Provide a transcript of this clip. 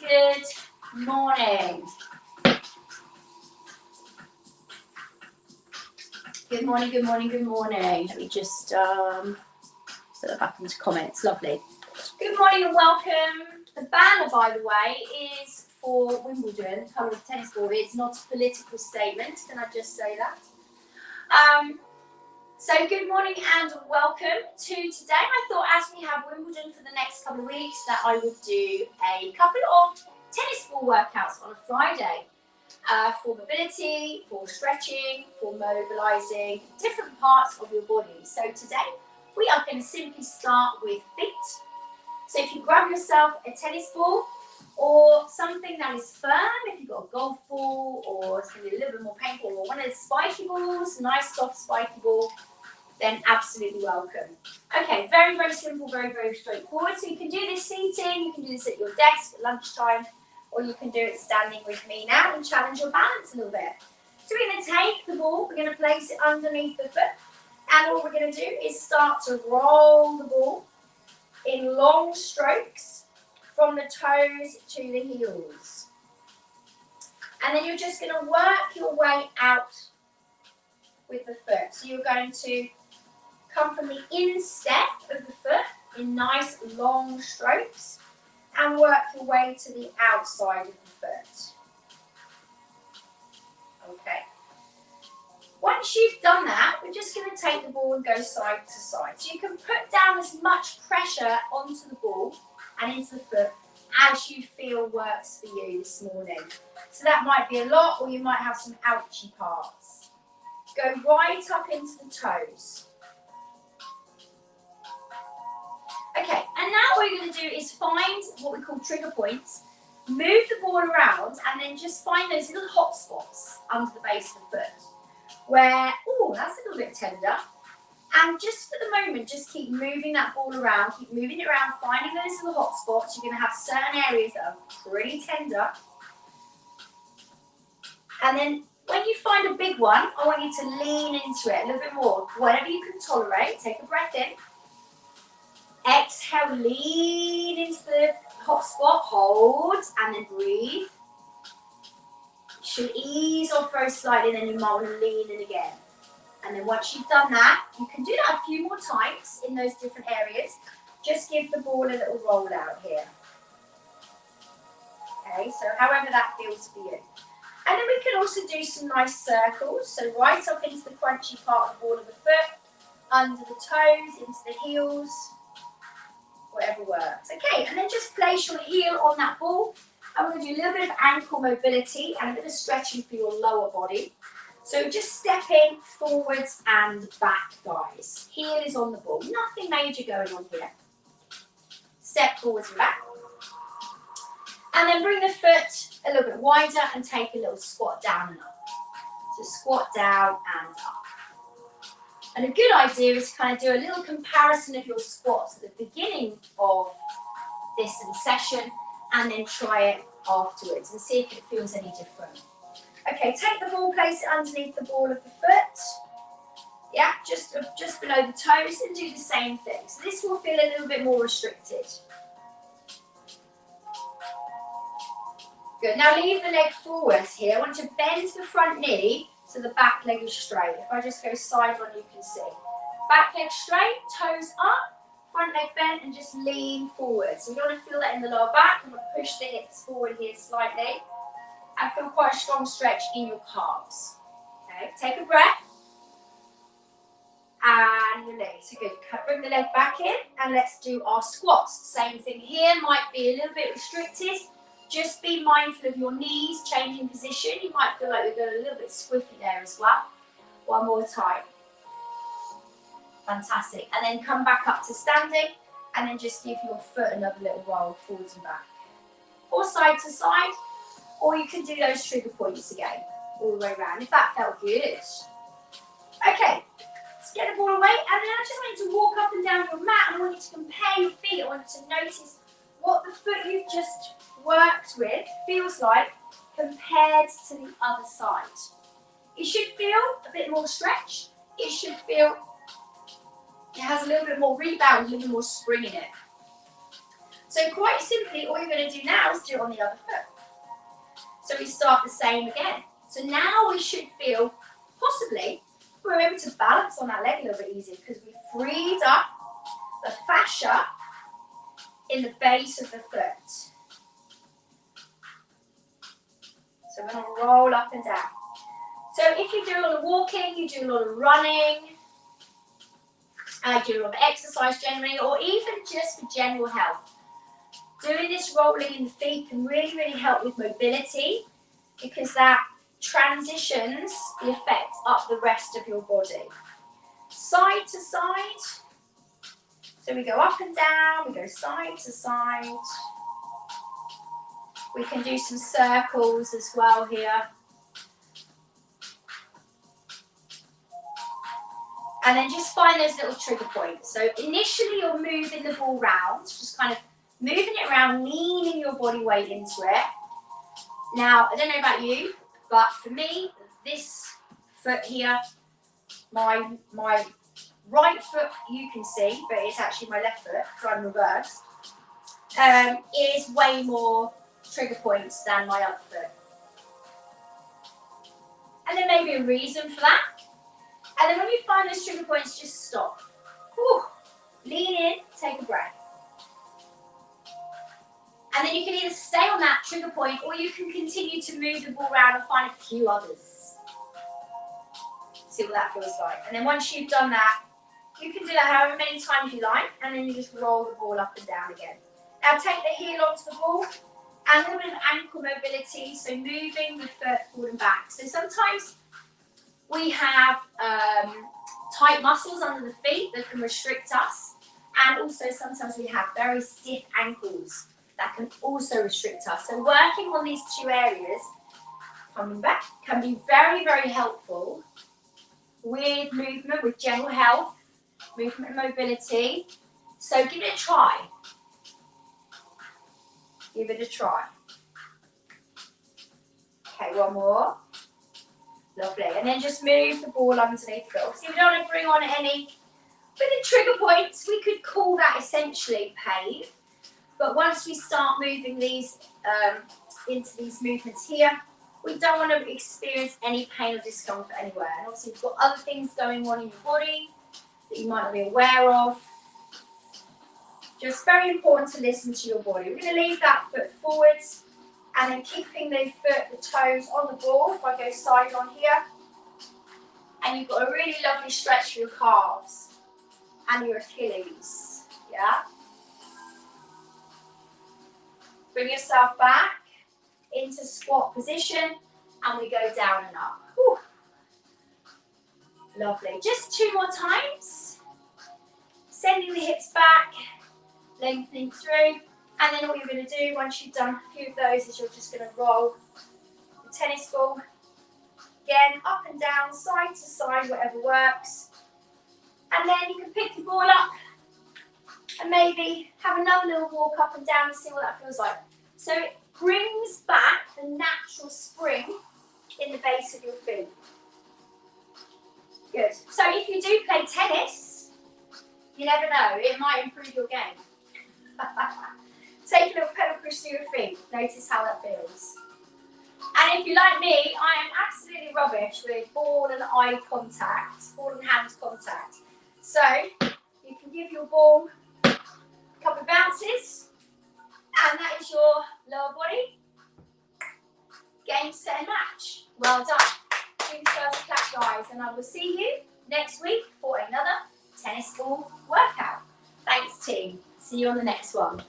Good morning. Good morning, good morning, good morning. Let me just put that back into comments. Lovely. Good morning and welcome. The banner, by the way, is for Wimbledon, the colour of the tennis ball. It's not a political statement. Can I just say that? So good morning and welcome to today. I thought as we have Wimbledon for the next couple of weeks that I would do a couple of tennis ball workouts on a Friday for mobility, for stretching, for mobilising different parts of your body. So today we are going to simply start with feet. So if you grab yourself a tennis ball or something that is firm, if you've got a golf ball or it's going to be a little bit more painful, or one of the spiky balls, nice soft spiky ball, then absolutely welcome. Okay, very, very simple, very, very straightforward. So you can do this seating, you can do this at your desk at lunchtime, or you can do it standing with me now and challenge your balance a little bit. So we're going to take the ball, we're going to place it underneath the foot, and all we're going to do is start to roll the ball in long strokes from the toes to the heels. And then you're just going to work your way out with the foot. So you're going to come from the instep of the foot in nice long strokes and work your way to the outside of the foot. Okay. Once you've done that, we're just going to take the ball and go side to side. So you can put down as much pressure onto the ball and into the foot as you feel works for you this morning. So that might be a lot, or you might have some ouchy parts. Go right up into the toes. Okay, and now what you're going to do is find what we call trigger points, move the ball around, and then just find those little hot spots under the base of the foot where, oh, that's a little bit tender. And just for the moment, just keep moving that ball around, keep moving it around, finding those little hot spots. You're going to have certain areas that are pretty tender. And then when you find a big one, I want you to lean into it a little bit more. Whatever you can tolerate, take a breath in. Exhale, lean into the hot spot, hold, and then breathe. You should ease off very slightly, then you might want to lean in again. And then once you've done that, you can do that a few more times in those different areas. Just give the ball a little roll out here. Okay, so however that feels for you. And then we can also do some nice circles. So right up into the crunchy part of the ball of the foot, under the toes, into the heels, whatever works. Okay, and then just place your heel on that ball. And we're going to do a little bit of ankle mobility and a bit of stretching for your lower body. So just stepping forwards and back, guys. Heel is on the ball. Nothing major going on here. Step forwards and back. And then bring the foot a little bit wider and take a little squat down and up. So squat down and up. And a good idea is to kind of do a little comparison of your squats at the beginning of this session and then try it afterwards and see if it feels any different. Okay, take the ball, place it underneath the ball of the foot. Yeah, just below the toes, and do the same thing. So this will feel a little bit more restricted. Good, now leave the leg forwards here. I want you to bend the front knee so the back leg is straight. If I just go side on, you can see. Back leg straight, toes up, front leg bent, and just lean forward. So you want to feel that in the lower back. I'm going to push the hips forward here slightly. And feel quite a strong stretch in your calves. Okay, take a breath. And release. So good. Bring the leg back in and let's do our squats. Same thing here, might be a little bit restricted. Just be mindful of your knees changing position. You might feel like you're going a little bit squiffy there as well. One more time. Fantastic. And then come back up to standing and then just give your foot another little roll forwards and back. Or side to side. Or you can do those trigger points again, all the way around, if that felt good. Okay, let's get the ball away, and then I just want you to walk up and down your mat, and I want you to compare your feet. I want you to notice what the foot you've just worked with feels like compared to the other side. It should feel a bit more stretch. It should feel it has a little bit more rebound, a little bit more spring in it. So quite simply, all you're going to do now is do it on the other foot. So we start the same again. So now we should feel, possibly, we're able to balance on that leg a little bit easier because we freed up the fascia in the base of the foot. So we're going to roll up and down. So if you do a lot of walking, you do a lot of running, do a lot of exercise generally, or even just for general health, doing this rolling in the feet can really, really help with mobility because that transitions the effect up the rest of your body. Side to side. So we go up and down, we go side to side. We can do some circles as well here. And then just find those little trigger points. So initially you're moving the ball round, just kind of moving it around, leaning your body weight into it. Now, I don't know about you, but for me, this foot here, my right foot you can see, but it's actually my left foot, so I'm reversed, is way more trigger points than my other foot. And there may be a reason for that. And then when you find those trigger points, just stop. Whew. Lean in, take a breath. And then you can either stay on that trigger point or you can continue to move the ball around and find a few others. See what that feels like. And then once you've done that, you can do that however many times you like, and then you just roll the ball up and down again. Now take the heel onto the ball and a little bit of ankle mobility, so moving the foot forward and back. So sometimes we have tight muscles under the feet that can restrict us, and also sometimes we have very stiff ankles that can also restrict us. So working on these two areas, coming back, can be very, very helpful with movement, with general health, movement and mobility. So give it a try. Give it a try. Okay, one more. Lovely. And then just move the ball underneath it. Obviously, we don't want to bring on any with the trigger points. We could call that essentially pain. But once we start moving these into these movements here, we don't want to experience any pain or discomfort anywhere. And obviously, you've got other things going on in your body that you might not be aware of. Just very important to listen to your body. We're going to leave that foot forwards and then keeping the toes on the ball. If I go side on here, and you've got a really lovely stretch for your calves and your Achilles. Yeah. Bring yourself back into squat position, and we go down and up. Whew. Lovely. Just 2 more times. Sending the hips back, lengthening through, and then all you're going to do once you've done a few of those is you're just going to roll the tennis ball. Again, up and down, side to side, whatever works. And then you can pick the ball up and maybe have another little walk up and down and see what that feels like. So it brings back the natural spring in the base of your feet. Good. So if you do play tennis, you never know, it might improve your game. Take a little pedal push through your feet. Notice how that feels. And if you're like me, I am absolutely rubbish with ball and eye contact, ball and hand contact. So you can give your ball a couple of bounces, and that is your lower body. Game, set, and match. Well done. Give yourselves a clap, guys, and I will see you next week for another tennis ball workout. Thanks, team. See you on the next one.